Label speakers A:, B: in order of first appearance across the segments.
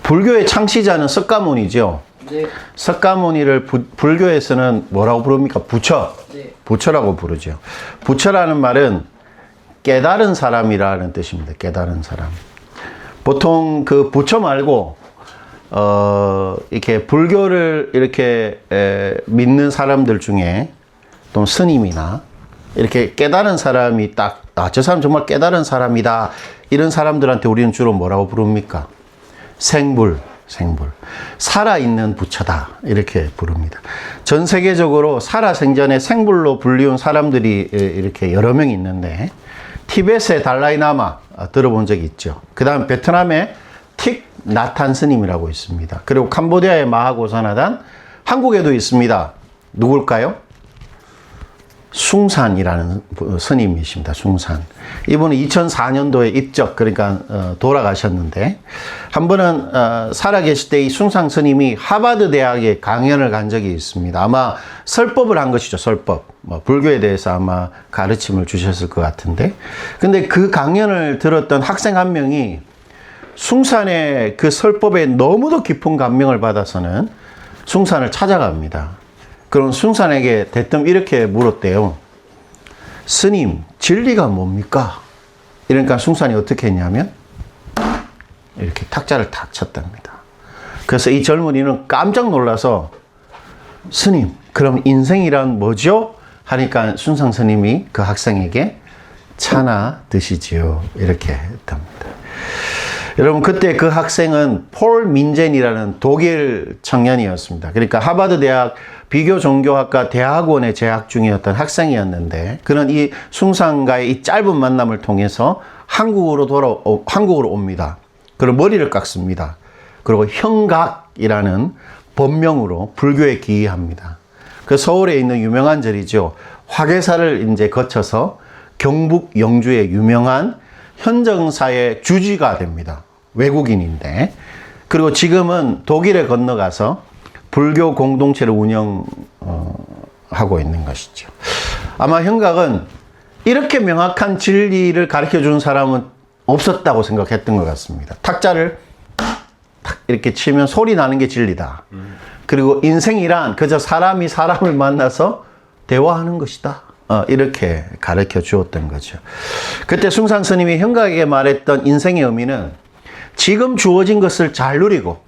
A: 불교의 창시자는 석가모니죠.
B: 네.
A: 석가모니를 불교에서는 뭐라고 부릅니까? 부처.
B: 네.
A: 부처라고 부르죠. 부처라는 말은 깨달은 사람이라는 뜻입니다. 깨달은 사람. 보통 그 부처 말고 이렇게 불교를 이렇게 믿는 사람들 중에 또 스님이나 이렇게 깨달은 사람이 딱, 저 사람 정말 깨달은 사람이다. 이런 사람들한테 우리는 주로 뭐라고 부릅니까? 생불. 살아있는 부처다. 이렇게 부릅니다. 전 세계적으로 살아생전에 생불로 불리운 사람들이 이렇게 여러 명 있는데, 티벳의 달라이라마 들어본 적이 있죠. 그 다음 베트남의 틱 나탄 스님이라고 있습니다. 그리고 캄보디아의 마하고사나단, 한국에도 있습니다. 누굴까요? 숭산이라는 스님이십니다. 숭산. 이분은 2004년도에 입적, 그러니까 돌아가셨는데, 한 번은 살아계실 때 이 숭산 스님이 하버드 대학에 강연을 간 적이 있습니다. 아마 설법을 한 것이죠. 설법. 불교에 대해서 아마 가르침을 주셨을 것 같은데, 근데 그 강연을 들었던 학생 한 명이 숭산의 그 설법에 너무도 깊은 감명을 받아서는 숭산을 찾아갑니다. 그럼 숭산에게 대뜸 이렇게 물었대요. 스님, 진리가 뭡니까? 이러니까 숭산이 어떻게 했냐면 이렇게 탁자를 탁 쳤답니다. 그래서 이 젊은이는 깜짝 놀라서 스님, 그럼 인생이란 뭐죠? 하니까 숭산 스님이 그 학생에게 차나 드시지요. 이렇게 했답니다. 여러분, 그때 그 학생은 폴 민젠이라는 독일 청년이었습니다. 그러니까 하버드 대학 비교종교학과 대학원에 재학 중이었던 학생이었는데, 그는 이 숭산과의 이 짧은 만남을 통해서 한국으로 옵니다. 그리고 머리를 깎습니다. 그리고 형각이라는 법명으로 불교에 기이합니다. 그 서울에 있는 유명한 절이죠. 화계사를 이제 거쳐서 경북 영주의 유명한 현정사의 주지가 됩니다. 외국인인데. 그리고 지금은 독일에 건너가서 불교 공동체를 운영하고 있는 것이죠. 아마 형각은 이렇게 명확한 진리를 가르쳐 준 사람은 없었다고 생각했던 것 같습니다. 탁자를 탁 이렇게 치면 소리 나는 게 진리다. 그리고 인생이란 그저 사람이 사람을 만나서 대화하는 것이다. 이렇게 가르쳐 주었던 거죠. 그때 숭산 스님이 형각에게 말했던 인생의 의미는 지금 주어진 것을 잘 누리고,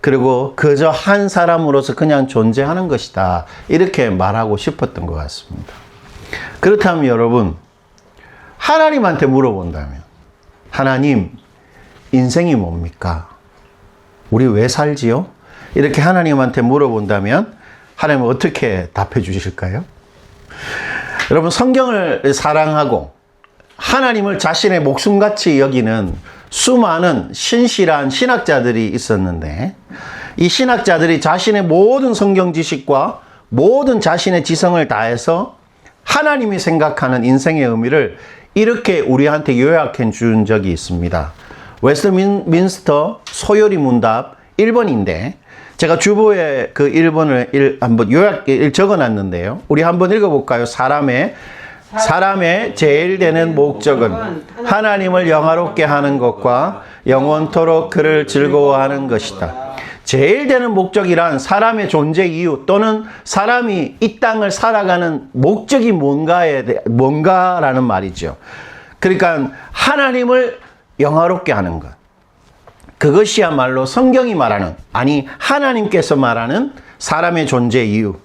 A: 그리고 그저 한 사람으로서 그냥 존재하는 것이다. 이렇게 말하고 싶었던 것 같습니다. 그렇다면 여러분, 하나님한테 물어본다면, 하나님, 인생이 뭡니까? 우리 왜 살지요? 이렇게 하나님한테 물어본다면 하나님은 어떻게 답해 주실까요? 여러분, 성경을 사랑하고 하나님을 자신의 목숨같이 여기는 수많은 신실한 신학자들이 있었는데, 이 신학자들이 자신의 모든 성경 지식과 모든 자신의 지성을 다해서 하나님이 생각하는 인생의 의미를 이렇게 우리한테 요약해 준 적이 있습니다. 웨스트민스터 소요리 문답 1번인데, 제가 주보에 그 1번을 한번 적어 놨는데요. 우리 한번 읽어볼까요? 사람의 제일 되는 목적은 하나님을 영화롭게 하는 것과 영원토록 그를 즐거워하는 것이다. 제일 되는 목적이란 사람의 존재 이유 또는 사람이 이 땅을 살아가는 목적이 뭔가라는 말이죠. 그러니까 하나님을 영화롭게 하는 것. 그것이야말로 성경이 말하는, 아니 하나님께서 말하는 사람의 존재 이유.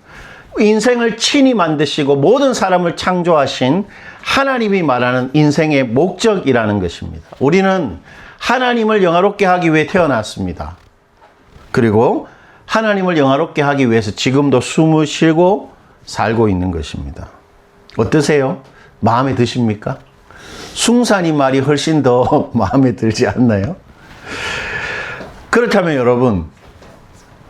A: 인생을 친히 만드시고 모든 사람을 창조하신 하나님이 말하는 인생의 목적이라는 것입니다. 우리는 하나님을 영화롭게 하기 위해 태어났습니다. 그리고 하나님을 영화롭게 하기 위해서 지금도 숨을 쉬고 살고 있는 것입니다. 어떠세요? 마음에 드십니까? 숭산이 말이 훨씬 더 마음에 들지 않나요? 그렇다면 여러분,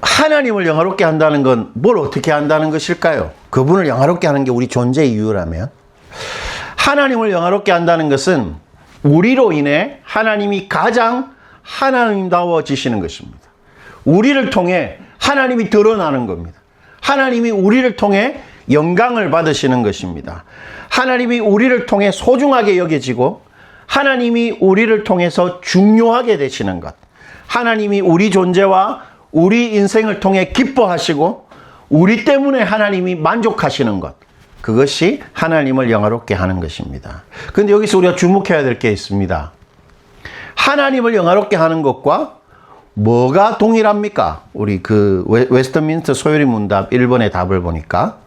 A: 하나님을 영화롭게 한다는 건 뭘 어떻게 한다는 것일까요? 그분을 영화롭게 하는 게 우리 존재 이유라면, 하나님을 영화롭게 한다는 것은 우리로 인해 하나님이 가장 하나님다워지시는 것입니다. 우리를 통해 하나님이 드러나는 겁니다. 하나님이 우리를 통해 영광을 받으시는 것입니다. 하나님이 우리를 통해 소중하게 여겨지고 하나님이 우리를 통해서 중요하게 되시는 것. 하나님이 우리 존재와 우리 인생을 통해 기뻐하시고 우리 때문에 하나님이 만족하시는 것. 그것이 하나님을 영화롭게 하는 것입니다. 그런데 여기서 우리가 주목해야 될 게 있습니다. 하나님을 영화롭게 하는 것과 뭐가 동일합니까? 우리 그 웨스트민스터 소요리 문답 1번의 답을 보니까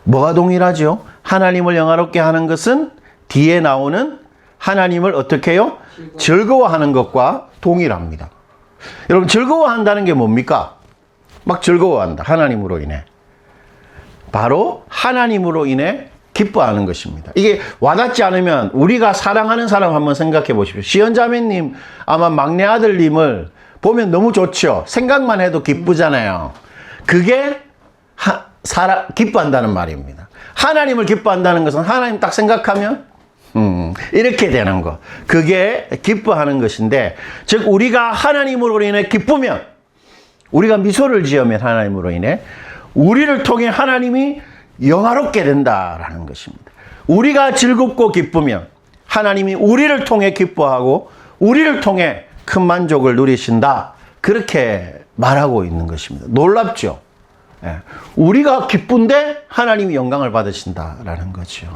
A: 뭐가 동일하죠? 하나님을 영화롭게 하는 것은 뒤에 나오는 하나님을 어떻게 해요? 즐거워하는 것과 동일합니다. 여러분, 즐거워한다는 게 뭡니까? 막 즐거워한다. 하나님으로 인해. 바로 하나님으로 인해 기뻐하는 것입니다. 이게 와닿지 않으면 우리가 사랑하는 사람 한번 생각해 보십시오. 시연자매님, 아마 막내 아들님을 보면 너무 좋죠. 생각만 해도 기쁘잖아요. 그게 기뻐한다는 말입니다. 하나님을 기뻐한다는 것은 하나님 딱 생각하면 이렇게 되는 거. 그게 기뻐하는 것인데, 즉 우리가 하나님으로 인해 기쁘면, 우리가 미소를 지으면 하나님으로 인해 우리를 통해 하나님이 영화롭게 된다라는 것입니다. 우리가 즐겁고 기쁘면 하나님이 우리를 통해 기뻐하고 우리를 통해 큰 만족을 누리신다. 그렇게 말하고 있는 것입니다. 놀랍죠? 예. 우리가 기쁜데 하나님이 영광을 받으신다라는 거죠.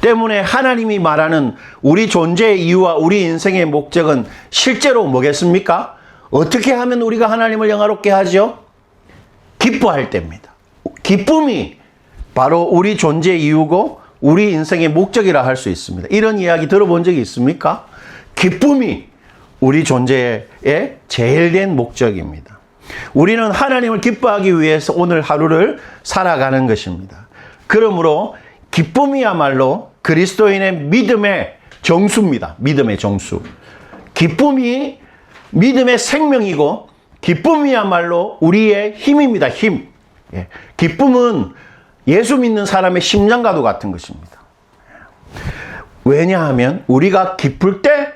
A: 때문에 하나님이 말하는 우리 존재의 이유와 우리 인생의 목적은 실제로 뭐겠습니까? 어떻게 하면 우리가 하나님을 영화롭게 하죠? 기뻐할 때입니다. 기쁨이 바로 우리 존재의 이유고 우리 인생의 목적이라 할 수 있습니다. 이런 이야기 들어본 적이 있습니까? 기쁨이 우리 존재의 제일된 목적입니다. 우리는 하나님을 기뻐하기 위해서 오늘 하루를 살아가는 것입니다. 그러므로 기쁨이야말로 그리스도인의 믿음의 정수입니다. 믿음의 정수. 기쁨이 믿음의 생명이고 기쁨이야말로 우리의 힘입니다. 힘. 기쁨은 예수 믿는 사람의 심장과도 같은 것입니다. 왜냐하면 우리가 기쁠 때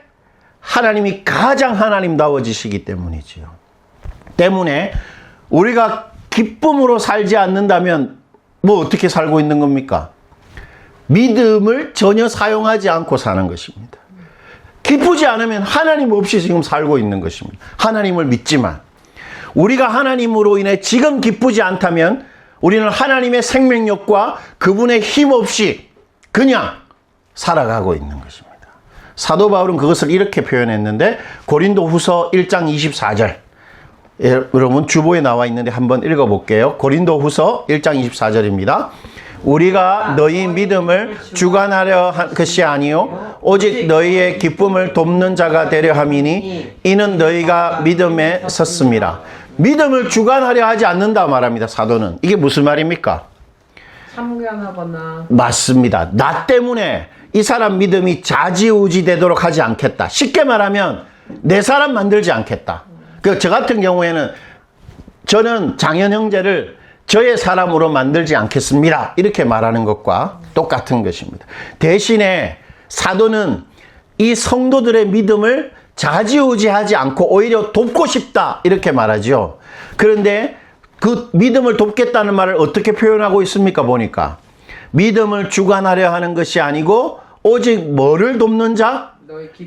A: 하나님이 가장 하나님다워지시기 때문이지요. 때문에 우리가 기쁨으로 살지 않는다면 뭐 어떻게 살고 있는 겁니까? 믿음을 전혀 사용하지 않고 사는 것입니다. 기쁘지 않으면 하나님 없이 지금 살고 있는 것입니다. 하나님을 믿지만 우리가 하나님으로 인해 지금 기쁘지 않다면 우리는 하나님의 생명력과 그분의 힘 없이 그냥 살아가고 있는 것입니다. 사도 바울은 그것을 이렇게 표현했는데 고린도 후서 1장 24절 여러분 주보에 나와 있는데 한번 읽어볼게요. 고린도 후서 1장 24절입니다. 우리가 너희 믿음을 주관하려 한 것이 아니요 오직 너희의 기쁨을 돕는 자가 되려 함이니 이는 너희가 믿음에 섰음이라. 믿음을 주관하려 하지 않는다 말합니다. 사도는. 이게 무슨 말입니까?
B: 참견하거나.
A: 맞습니다. 나 때문에 이 사람 믿음이 좌지우지 되도록 하지 않겠다. 쉽게 말하면 내 사람 만들지 않겠다. 저 같은 경우에는 저는 장현 형제를 저의 사람으로 만들지 않겠습니다. 이렇게 말하는 것과 똑같은 것입니다. 대신에 사도는 이 성도들의 믿음을 좌지우지하지 않고 오히려 돕고 싶다. 이렇게 말하죠. 그런데 그 믿음을 돕겠다는 말을 어떻게 표현하고 있습니까? 보니까 믿음을 주관하려 하는 것이 아니고 오직 뭐를 돕는 자?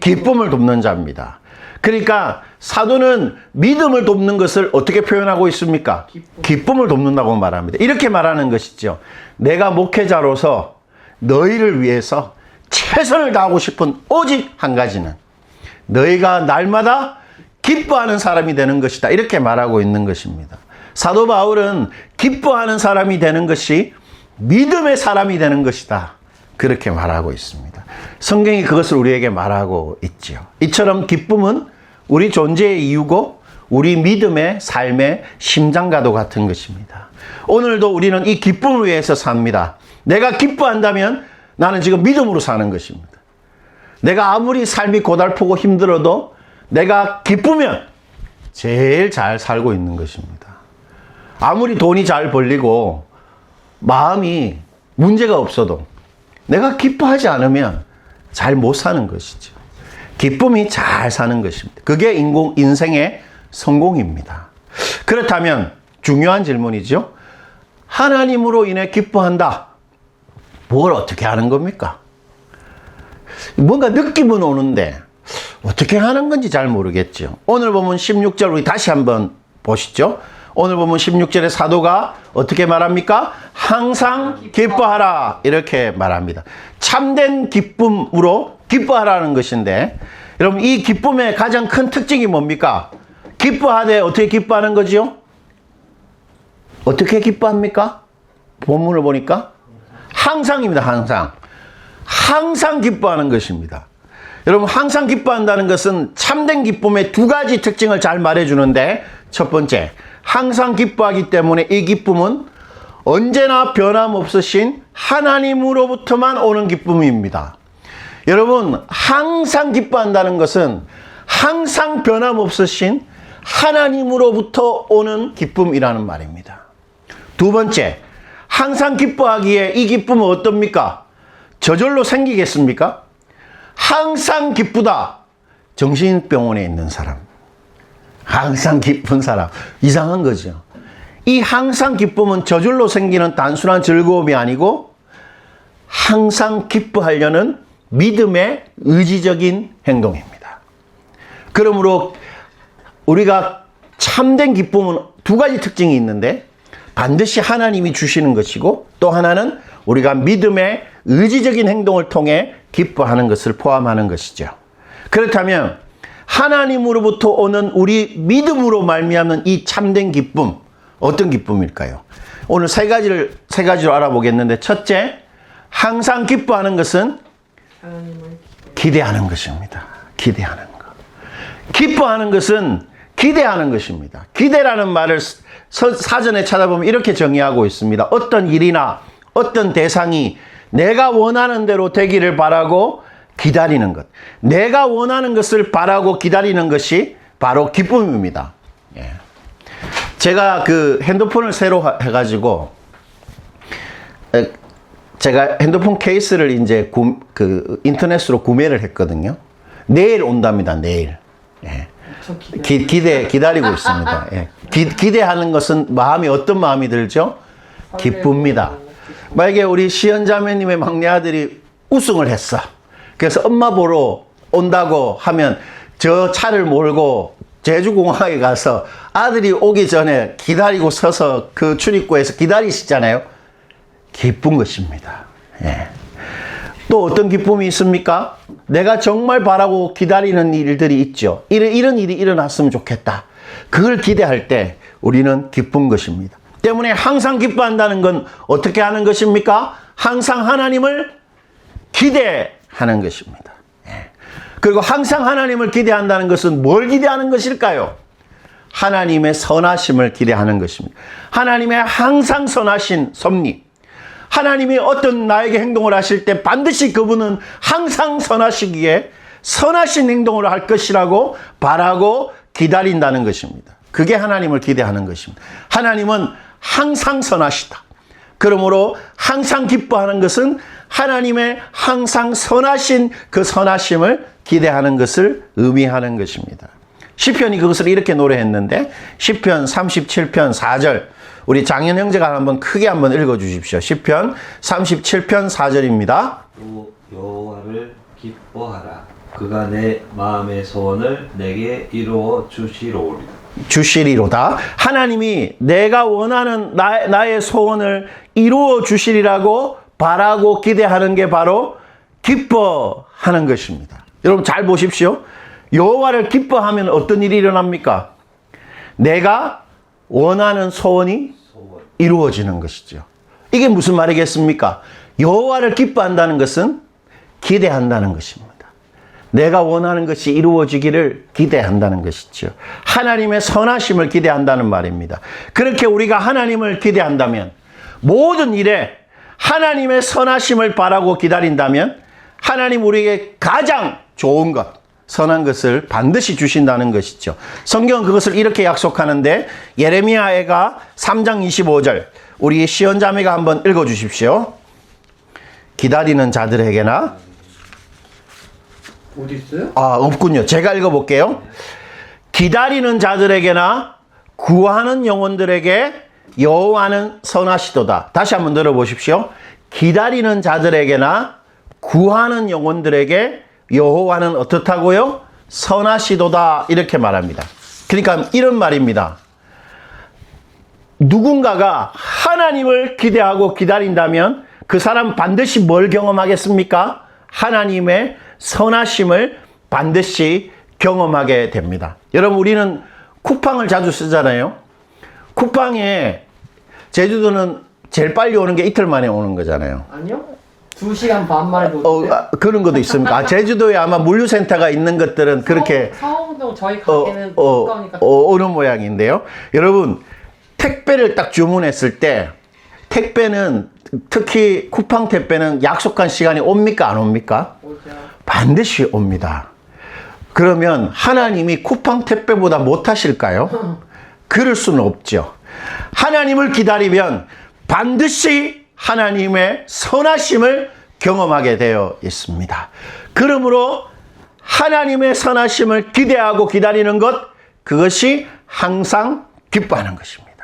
A: 기쁨을 돕는 자입니다. 그러니까 사도는 믿음을 돕는 것을 어떻게 표현하고 있습니까? 기쁨을 돕는다고 말합니다. 이렇게 말하는 것이죠. 내가 목회자로서 너희를 위해서 최선을 다하고 싶은 오직 한 가지는 너희가 날마다 기뻐하는 사람이 되는 것이다. 이렇게 말하고 있는 것입니다. 사도 바울은 기뻐하는 사람이 되는 것이 믿음의 사람이 되는 것이다. 그렇게 말하고 있습니다. 성경이 그것을 우리에게 말하고 있지요. 이처럼 기쁨은 우리 존재의 이유고 우리 믿음의 삶의 심장과도 같은 것입니다. 오늘도 우리는 이 기쁨을 위해서 삽니다. 내가 기뻐한다면 나는 지금 믿음으로 사는 것입니다. 내가 아무리 삶이 고달프고 힘들어도 내가 기쁘면 제일 잘 살고 있는 것입니다. 아무리 돈이 잘 벌리고 마음이 문제가 없어도 내가 기뻐하지 않으면 잘 못 사는 것이죠. 기쁨이 잘 사는 것입니다. 그게 인생의 성공입니다. 그렇다면 중요한 질문이죠. 하나님으로 인해 기뻐한다. 뭘 어떻게 하는 겁니까? 뭔가 느낌은 오는데 어떻게 하는 건지 잘 모르겠죠. 오늘 보면 16절 우리 다시 한번 보시죠. 오늘 보면 16절에 사도가 어떻게 말합니까? 항상 기뻐하라 이렇게 말합니다. 참된 기쁨으로 기뻐하라는 것인데 여러분 이 기쁨의 가장 큰 특징이 뭡니까? 기뻐하되 어떻게 기뻐하는 거지요? 어떻게 기뻐합니까? 본문을 보니까 항상입니다. 항상. 항상 기뻐하는 것입니다. 여러분 항상 기뻐한다는 것은 참된 기쁨의 두 가지 특징을 잘 말해주는데 첫 번째, 항상 기뻐하기 때문에 이 기쁨은 언제나 변함없으신 하나님으로부터만 오는 기쁨입니다. 여러분 항상 기뻐한다는 것은 항상 변함없으신 하나님으로부터 오는 기쁨이라는 말입니다. 두 번째, 항상 기뻐하기에 이 기쁨은 어떻습니까? 저절로 생기겠습니까? 항상 기쁘다. 정신병원에 있는 사람. 항상 기쁜 사람. 이상한 거죠. 이 항상 기쁨은 저절로 생기는 단순한 즐거움이 아니고 항상 기뻐하려는 믿음의 의지적인 행동입니다. 그러므로 우리가 참된 기쁨은 두 가지 특징이 있는데 반드시 하나님이 주시는 것이고 또 하나는 우리가 믿음의 의지적인 행동을 통해 기뻐하는 것을 포함하는 것이죠. 그렇다면 하나님으로부터 오는 우리 믿음으로 말미암는 이 참된 기쁨, 어떤 기쁨일까요? 오늘 세 가지로 알아보겠는데 첫째, 항상 기뻐하는 것은
B: 하나님을
A: 기대하는 것입니다. 기대하는 것. 기뻐하는 것은 기대하는 것입니다. 기대라는 말을 사전에 찾아보면 이렇게 정의하고 있습니다. 어떤 일이나 어떤 대상이 내가 원하는 대로 되기를 바라고 기다리는 것. 내가 원하는 것을 바라고 기다리는 것이 바로 기쁨입니다. 예. 제가 그 핸드폰을 새로 해가지고 제가 핸드폰 케이스를 이제 인터넷으로 구매를 했거든요. 내일 온답니다. 내일. 예. 기다리고 있습니다. 예. 기대하는 것은 마음이 어떤 마음이 들죠? 기쁩니다. 만약에 우리 시연자매님의 막내 아들이 우승을 했어. 그래서 엄마 보러 온다고 하면 저 차를 몰고 제주공항에 가서 아들이 오기 전에 기다리고 서서 그 출입구에서 기다리시잖아요. 기쁜 것입니다. 예. 또 어떤 기쁨이 있습니까? 내가 정말 바라고 기다리는 일들이 있죠. 이런 일이 일어났으면 좋겠다. 그걸 기대할 때 우리는 기쁜 것입니다. 때문에 항상 기뻐한다는 건 어떻게 하는 것입니까? 항상 하나님을 기대하는 것입니다. 예. 그리고 항상 하나님을 기대한다는 것은 뭘 기대하는 것일까요? 하나님의 선하심을 기대하는 것입니다. 하나님의 항상 선하신 섭리. 하나님이 어떤 나에게 행동을 하실 때 반드시 그분은 항상 선하시기에 선하신 행동을 할 것이라고 바라고 기다린다는 것입니다. 그게 하나님을 기대하는 것입니다. 하나님은 항상 선하시다. 그러므로 항상 기뻐하는 것은 하나님의 항상 선하신 그 선하심을 기대하는 것을 의미하는 것입니다. 시편이 그것을 이렇게 노래했는데 시편 37편 4절 우리 장현 형제가 한번 크게 한번 읽어주십시오. 시편 37편 4절입니다.
C: 또 여호와를 기뻐하라. 그가 내 마음의 소원을 내게 이루어
A: 주시리로다. 하나님이 내가 원하는 나의 소원을 이루어 주시리라고 바라고 기대하는 게 바로 기뻐하는 것입니다. 여러분 잘 보십시오. 여호와를 기뻐하면 어떤 일이 일어납니까? 내가 원하는 소원이 이루어지는 것이죠. 이게 무슨 말이겠습니까? 여호와를 기뻐한다는 것은 기대한다는 것입니다. 내가 원하는 것이 이루어지기를 기대한다는 것이죠. 하나님의 선하심을 기대한다는 말입니다. 그렇게 우리가 하나님을 기대한다면 모든 일에 하나님의 선하심을 바라고 기다린다면 하나님 우리에게 가장 좋은 것, 선한 것을 반드시 주신다는 것이죠. 성경은 그것을 이렇게 약속하는데 예레미야가 3장 25절 우리 시연자매가 한번 읽어주십시오. 기다리는 자들에게나
B: 어디 있어요?
A: 없군요. 제가 읽어볼게요. 기다리는 자들에게나 구하는 영혼들에게 여호와는 선하시도다. 다시 한번 들어보십시오. 기다리는 자들에게나 구하는 영혼들에게 여호와는 어떻다고요? 선하시도다. 이렇게 말합니다. 그러니까 이런 말입니다. 누군가가 하나님을 기대하고 기다린다면 그 사람 반드시 뭘 경험하겠습니까? 하나님의 선하심을 반드시 경험하게 됩니다. 여러분, 우리는 쿠팡을 자주 쓰잖아요. 쿠팡에 제주도는 제일 빨리 오는 게 이틀 만에 오는 거잖아요.
B: 아니요? 2시간 반 만에 오는데.
A: 그런 것도 있습니까? 아, 제주도에 아마 물류센터가 있는 것들은 그렇게
B: 서울동 저희 가게는 가까우니까.
A: 오는 모양인데요. 여러분, 택배를 딱 주문했을 때 택배는 특히 쿠팡 택배는 약속한 시간에 옵니까? 안 옵니까?
B: 오죠.
A: 반드시 옵니다. 그러면 하나님이 쿠팡 택배보다 못하실까요? 그럴 수는 없죠. 하나님을 기다리면 반드시 하나님의 선하심을 경험하게 되어 있습니다. 그러므로 하나님의 선하심을 기대하고 기다리는 것, 그것이 항상 기뻐하는 것입니다.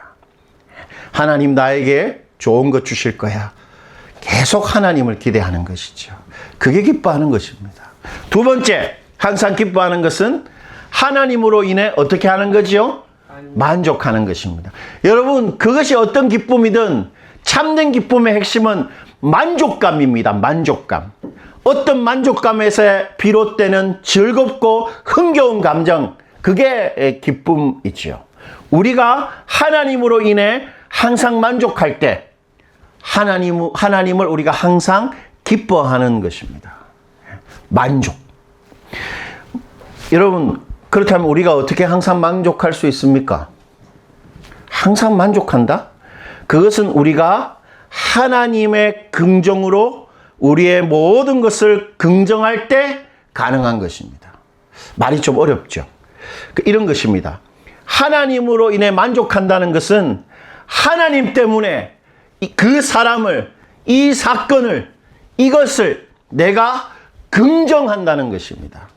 A: 하나님 나에게 좋은 것 주실 거야. 계속 하나님을 기대하는 것이죠. 그게 기뻐하는 것입니다. 두 번째, 항상 기뻐하는 것은 하나님으로 인해 어떻게 하는 거지요? 만족하는 것입니다. 여러분, 그것이 어떤 기쁨이든 참된 기쁨의 핵심은 만족감입니다. 만족감. 어떤 만족감에서 비롯되는 즐겁고 흥겨운 감정, 그게 기쁨이지요. 우리가 하나님으로 인해 항상 만족할 때 하나님을 우리가 항상 기뻐하는 것입니다. 만족. 여러분, 그렇다면 우리가 어떻게 항상 만족할 수 있습니까? 항상 만족한다? 그것은 우리가 하나님의 긍정으로 우리의 모든 것을 긍정할 때 가능한 것입니다. 말이 좀 어렵죠? 이런 것입니다. 하나님으로 인해 만족한다는 것은 하나님 때문에 그 사람을, 이 사건을, 이것을 내가 긍정한다는 것입니다.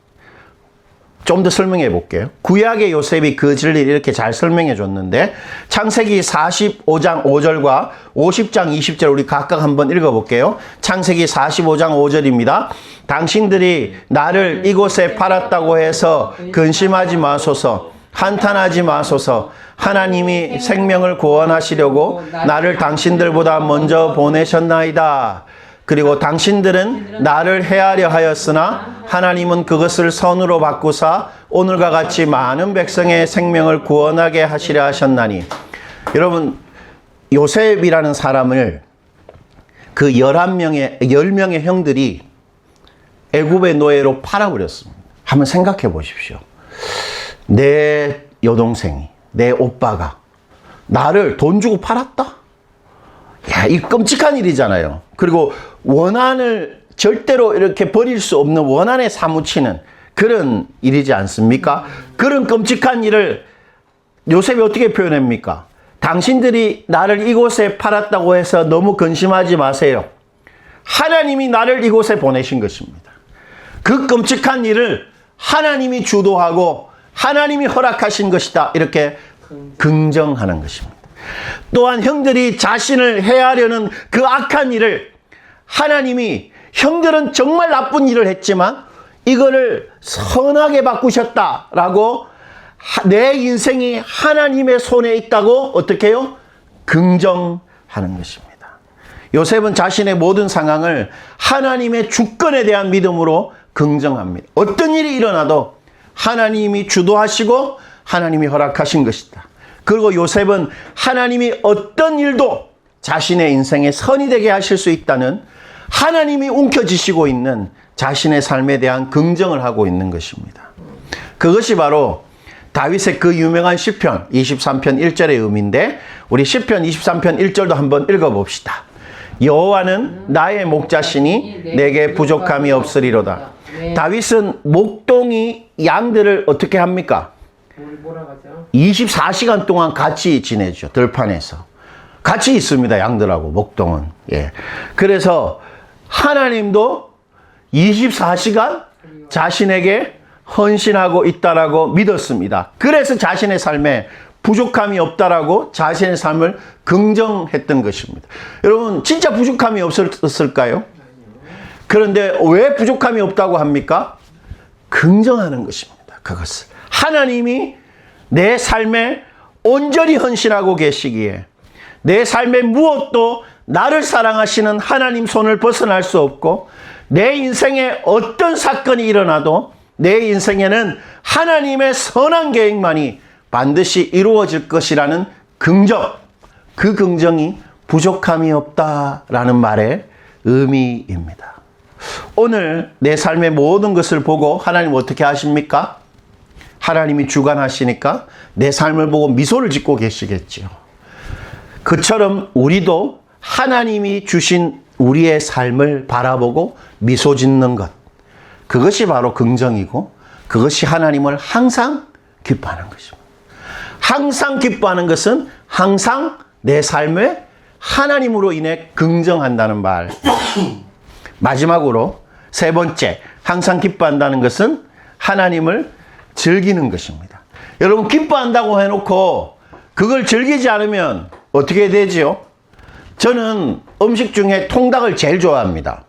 A: 좀 더 설명해 볼게요. 구약의 요셉이 그 진리를 이렇게 잘 설명해 줬는데, 창세기 45장 5절과 50장 20절 우리 각각 한번 읽어 볼게요. 창세기 45장 5절입니다. 당신들이 나를 이곳에 팔았다고 해서 근심하지 마소서, 한탄하지 마소서. 하나님이 생명을 구원하시려고 나를 당신들보다 먼저 보내셨나이다. 그리고 당신들은 나를 해하려 하였으나 하나님은 그것을 선으로 바꾸사 오늘과 같이 많은 백성의 생명을 구원하게 하시려 하셨나니. 여러분, 요셉이라는 사람을 그 10명의 형들이 애굽의 노예로 팔아버렸습니다. 한번 생각해 보십시오. 내 여동생이, 내 오빠가 나를 돈 주고 팔았다? 야, 이 끔찍한 일이잖아요. 그리고 원한을 절대로 이렇게 버릴 수 없는 원한에 사무치는 그런 일이지 않습니까? 그런 끔찍한 일을 요셉이 어떻게 표현합니까? 당신들이 나를 이곳에 팔았다고 해서 너무 근심하지 마세요. 하나님이 나를 이곳에 보내신 것입니다. 그 끔찍한 일을 하나님이 주도하고 하나님이 허락하신 것이다. 이렇게 긍정하는 것입니다. 또한 형들이 자신을 해하려는 그 악한 일을 하나님이, 형들은 정말 나쁜 일을 했지만 이거를 선하게 바꾸셨다라고, 내 인생이 하나님의 손에 있다고 어떻게 해요? 긍정하는 것입니다. 요셉은 자신의 모든 상황을 하나님의 주권에 대한 믿음으로 긍정합니다. 어떤 일이 일어나도 하나님이 주도하시고 하나님이 허락하신 것이다. 그리고 요셉은 하나님이 어떤 일도 자신의 인생에 선이 되게 하실 수 있다는, 하나님이 움켜쥐시고 있는 자신의 삶에 대한 긍정을 하고 있는 것입니다. 그것이 바로 다윗의 그 유명한 시편 23편 1절의 의미인데, 우리 시편 23편 1절도 한번 읽어봅시다. 여호와는 나의 목자시니 내게 부족함이 없으리로다. 다윗은 목동이 양들을 어떻게 합니까?
B: 뭐라 하죠?
A: 24시간 동안 같이 지내죠. 들판에서. 같이 있습니다. 양들하고 목동은. 예. 그래서 하나님도 24시간 자신에게 헌신하고 있다라고 믿었습니다. 그래서 자신의 삶에 부족함이 없다라고 자신의 삶을 긍정했던 것입니다. 여러분, 진짜 부족함이 없었을까요? 그런데 왜 부족함이 없다고 합니까? 긍정하는 것입니다. 그것을. 하나님이 내 삶에 온전히 헌신하고 계시기에 내 삶의 무엇도 나를 사랑하시는 하나님 손을 벗어날 수 없고 내 인생에 어떤 사건이 일어나도 내 인생에는 하나님의 선한 계획만이 반드시 이루어질 것이라는 긍정, 그 긍정이 부족함이 없다라는 말의 의미입니다. 오늘 내 삶의 모든 것을 보고 하나님 어떻게 하십니까? 하나님이 주관하시니까 내 삶을 보고 미소를 짓고 계시겠지요. 그처럼 우리도 하나님이 주신 우리의 삶을 바라보고 미소 짓는 것, 그것이 바로 긍정이고 그것이 하나님을 항상 기뻐하는 것입니다. 항상 기뻐하는 것은 항상 내 삶에 하나님으로 인해 긍정한다는 말. 마지막으로 세 번째, 항상 기뻐한다는 것은 하나님을 즐기는 것입니다. 여러분, 기뻐한다고 해놓고 그걸 즐기지 않으면 어떻게 되지요? 저는 음식 중에 통닭을 제일 좋아합니다.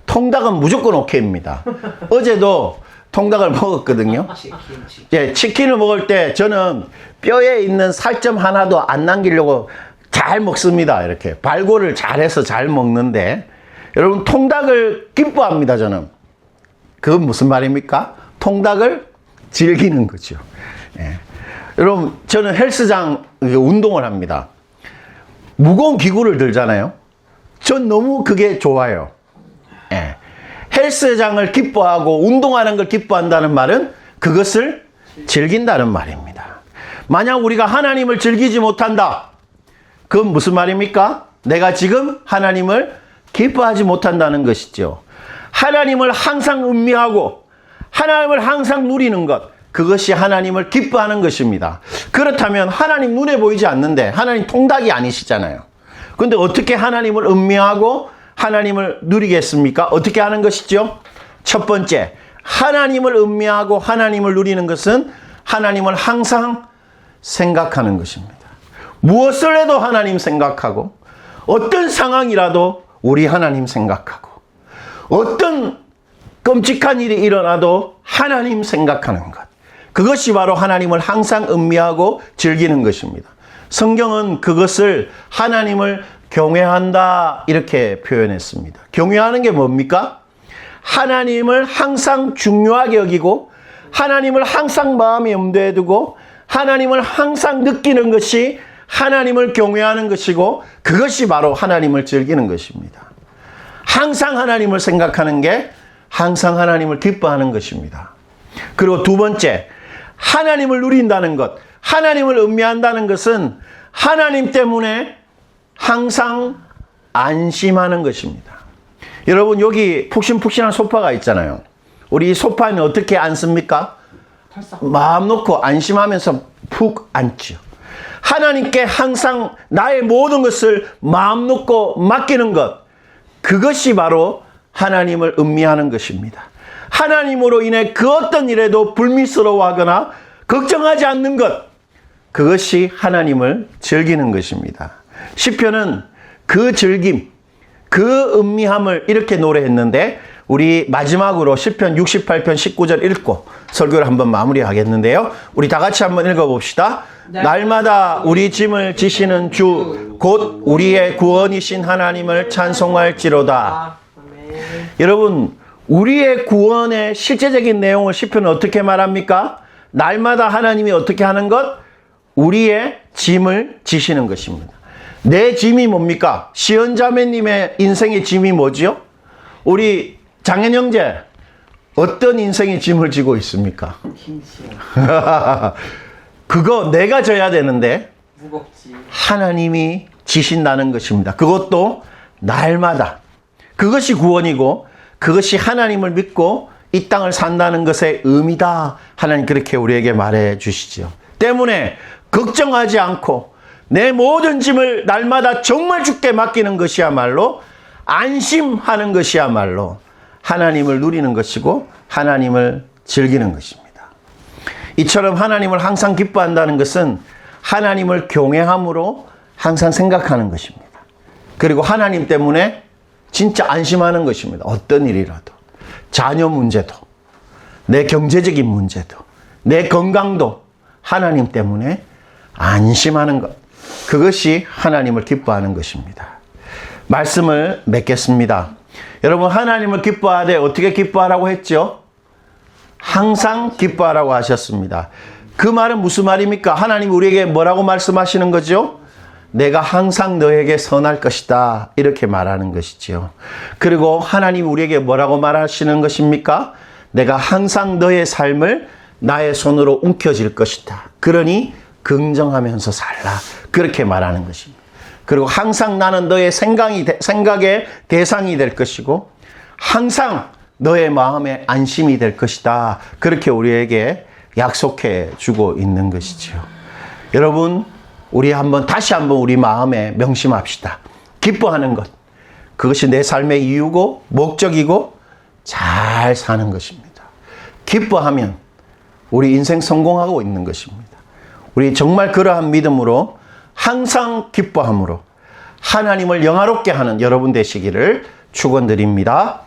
A: 통닭은 무조건 오케이입니다. 어제도 통닭을 먹었거든요. 예, 치킨을 먹을 때 저는 뼈에 있는 살점 하나도 안 남기려고 잘 먹습니다. 이렇게 발골을 잘해서 잘 먹는데 여러분, 통닭을 기뻐합니다. 저는. 그건 무슨 말입니까? 통닭을 즐기는 거죠. 예. 여러분, 저는 헬스장 운동을 합니다. 무거운 기구를 들잖아요. 전 너무 그게 좋아요. 예. 헬스장을 기뻐하고 운동하는 걸 기뻐한다는 말은 그것을 즐긴다는 말입니다. 만약 우리가 하나님을 즐기지 못한다. 그건 무슨 말입니까? 내가 지금 하나님을 기뻐하지 못한다는 것이죠. 하나님을 항상 음미하고 하나님을 항상 누리는 것, 그것이 하나님을 기뻐하는 것입니다. 그렇다면 하나님 눈에 보이지 않는데 하나님 통닭이 아니시잖아요. 그런데 어떻게 하나님을 음미하고 하나님을 누리겠습니까? 어떻게 하는 것이죠? 첫 번째, 하나님을 음미하고 하나님을 누리는 것은 하나님을 항상 생각하는 것입니다. 무엇을 해도 하나님 생각하고 어떤 상황이라도 우리 하나님 생각하고 어떤 끔찍한 일이 일어나도 하나님 생각하는 것. 그것이 바로 하나님을 항상 음미하고 즐기는 것입니다. 성경은 그것을 하나님을 경외한다 이렇게 표현했습니다. 경외하는 게 뭡니까? 하나님을 항상 중요하게 여기고 하나님을 항상 마음에 염두에 두고 하나님을 항상 느끼는 것이 하나님을 경외하는 것이고 그것이 바로 하나님을 즐기는 것입니다. 항상 하나님을 생각하는 게 항상 하나님을 기뻐하는 것입니다. 그리고 두 번째, 하나님을 누린다는 것, 하나님을 음미한다는 것은 하나님 때문에 항상 안심하는 것입니다. 여러분, 여기 푹신푹신한 소파가 있잖아요. 우리 이 소파는 어떻게 앉습니까? 마음 놓고 안심하면서 푹 앉죠. 하나님께 항상 나의 모든 것을 마음 놓고 맡기는 것, 그것이 바로 하나님을 음미하는 것입니다. 하나님으로 인해 그 어떤 일에도 불미스러워하거나 걱정하지 않는 것, 그것이 하나님을 즐기는 것입니다. 시편은 그 즐김, 그 음미함을 이렇게 노래했는데 우리 마지막으로 시편 68편 19절 읽고 설교를 한번 마무리하겠는데요. 우리 다 같이 한번 읽어봅시다. 날마다 우리 짐을 지시는 주, 곧 우리의 구원이신 하나님을 찬송할지로다. 여러분, 우리의 구원의 실제적인 내용을 시편은 어떻게 말합니까? 날마다 하나님이 어떻게 하는 것? 우리의 짐을 지시는 것입니다. 내 짐이 뭡니까? 시언자매님의 인생의 짐이 뭐지요? 우리 장현 형제, 어떤 인생의 짐을 지고 있습니까? 그거 내가 져야 되는데
B: 무겁지.
A: 하나님이 지신다는 것입니다. 그것도 날마다. 그것이 구원이고 그것이 하나님을 믿고 이 땅을 산다는 것의 의미다. 하나님 그렇게 우리에게 말해 주시죠. 때문에 걱정하지 않고 내 모든 짐을 날마다 정말 주께 맡기는 것이야말로 안심하는 것이야말로 하나님을 누리는 것이고 하나님을 즐기는 것입니다. 이처럼 하나님을 항상 기뻐한다는 것은 하나님을 경외함으로 항상 생각하는 것입니다. 그리고 하나님 때문에 진짜 안심하는 것입니다. 어떤 일이라도. 자녀 문제도, 내 경제적인 문제도, 내 건강도 하나님 때문에 안심하는 것. 그것이 하나님을 기뻐하는 것입니다. 말씀을 맺겠습니다. 여러분, 하나님을 기뻐하되 어떻게 기뻐하라고 했죠? 항상 기뻐하라고 하셨습니다. 그 말은 무슨 말입니까? 하나님이 우리에게 뭐라고 말씀하시는 거죠? 내가 항상 너에게 선할 것이다. 이렇게 말하는 것이지요. 그리고 하나님이 우리에게 뭐라고 말하시는 것입니까? 내가 항상 너의 삶을 나의 손으로 움켜쥘 것이다. 그러니 긍정하면서 살라. 그렇게 말하는 것입니다. 그리고 항상 나는 너의 생각의 대상이 될 것이고 항상 너의 마음에 안심이 될 것이다. 그렇게 우리에게 약속해 주고 있는 것이지요. 여러분, 우리 다시 한번 우리 마음에 명심합시다. 기뻐하는 것. 그것이 내 삶의 이유고 목적이고 잘 사는 것입니다. 기뻐하면 우리 인생 성공하고 있는 것입니다. 우리 정말 그러한 믿음으로 항상 기뻐함으로 하나님을 영화롭게 하는 여러분 되시기를 축원드립니다.